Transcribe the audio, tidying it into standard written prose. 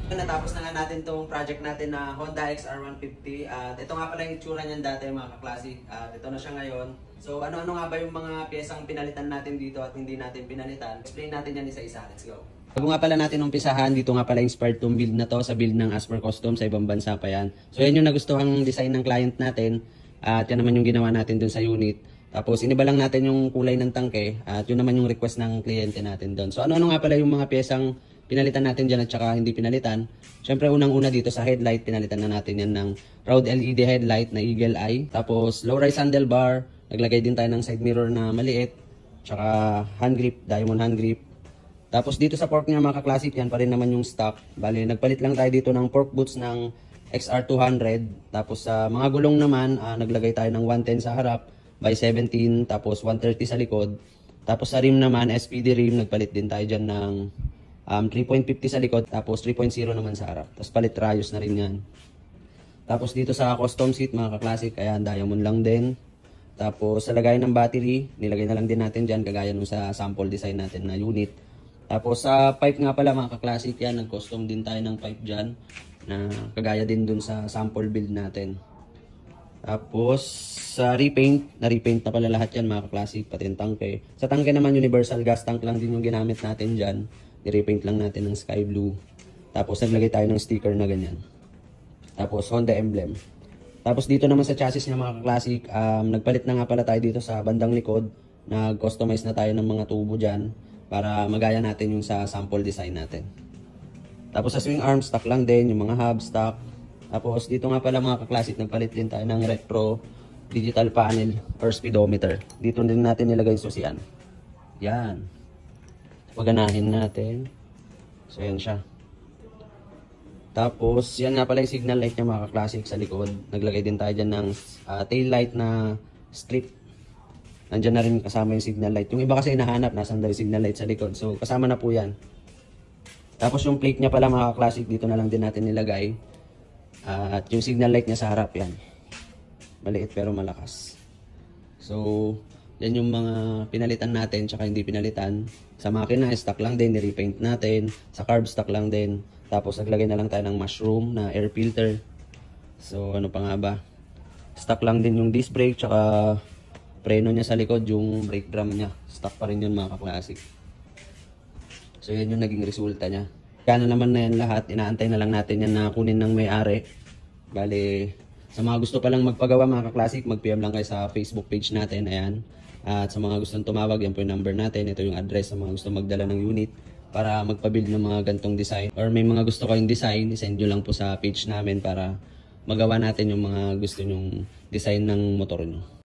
Natapos na nga natin tong project natin na Honda XR150 at ito nga pala yung itsura niyan dati mga ka-classic at ito na siya ngayon. So ano-ano nga ba yung mga piyesang pinalitan natin dito at hindi natin pinalitan? Explain natin yan isa-isa. Let's go! Bago nga pala natin umpisahan, dito nga pala inspired tong build na to sa build ng Asper Custom sa ibang bansa pa yan. So yan yung nagustuhang design ng client natin at yan naman yung ginawa natin dun sa unit. Tapos iniba lang natin yung kulay ng tangke at yun naman yung request ng kliyente natin doon. So ano-ano nga pala yung mga piyesang pinalitan natin dyan at saka hindi pinalitan. Siyempre unang-una dito sa headlight, pinalitan na natin yan ng round LED headlight na Eagle Eye. Tapos low rise handlebar, naglagay din tayo ng side mirror na maliit. Tsaka hand grip, diamond hand grip. Tapos dito sa fork niya mga ka-classic, yan pa rin naman yung stock. Bali, nagpalit lang tayo dito ng fork boots ng XR200. Tapos sa mga gulong naman, naglagay tayo ng 110 sa harap by 17, tapos 130 sa likod. Tapos sa rim naman, SPD rim, nagpalit din tayo dyan ng 3.50 sa likod, tapos 3.0 naman sa harap. Tapos palit rayos na rin yan. Tapos dito sa custom seat mga ka-classic, ayan, diamond lang din. Tapos sa lagayan ng battery, nilagay na lang din natin dyan, kagaya nung sa sample design natin na unit. Tapos sa pipe nga pala mga ka-classic, yan, nag-custom din tayo ng pipe dyan, na kagaya din dun sa sample build natin. Tapos sa repaint, na-repaint na pala lahat yan mga ka-classic, pati yung tangke. Sa tangke naman, universal gas tank lang din yung ginamit natin dyan. I-repaint lang natin ng sky blue. Tapos naglagay tayo ng sticker na ganyan. Tapos Honda emblem. Tapos dito naman sa chassis niya mga ka-classic, nagpalit na nga pala tayo dito sa bandang likod. Nag-customize na tayo ng mga tubo dyan para magaya natin yung sa sample design natin. Tapos sa swing arm, stock lang din. Yung mga hub, stock. Tapos dito nga pala mga ka-classic, nagpalit din tayo ng retro digital panel or speedometer. Dito din natin nilagay yung susian. Yan. Paganahin natin. So, yan siya. Tapos, yan nga pala yung signal light niya mga ka-classic sa likod. Naglagay din tayo dyan ng tail light na strip. Nandyan na rin kasama yung signal light. Yung iba kasi hinahanap, nasan daw yung signal light sa likod. So, kasama na po yan. Tapos, yung plate niya pala mga ka-classic, dito na lang din natin nilagay. At yung signal light niya sa harap yan. Maliit pero malakas. So, yan yung mga pinalitan natin tsaka hindi pinalitan. Sa makina, stock lang din, ni-repaint natin. Sa carb, stock lang din. Tapos naglagay na lang tayo ng mushroom na air filter. So ano pa nga ba? Stock lang din yung disc brake tsaka preno niya sa likod, yung brake drum niya. Stock pa rin yun mga ka-classic. So yan yung naging resulta niya. Kaya naman na yan lahat, inaantay na lang natin yan na kunin ng may-ari. Bale, sa mga gusto palang magpagawa mga ka-classic, mag-PM lang kayo sa Facebook page natin. Ayan. At sa mga gustong tumawag, yan po yung number natin. Ito yung address sa mga gustong magdala ng unit para magpa-build ng mga gantong design. Or may mga gusto kayong design, isend nyo lang po sa page namin para magawa natin yung mga gusto nyong design ng motor nyo.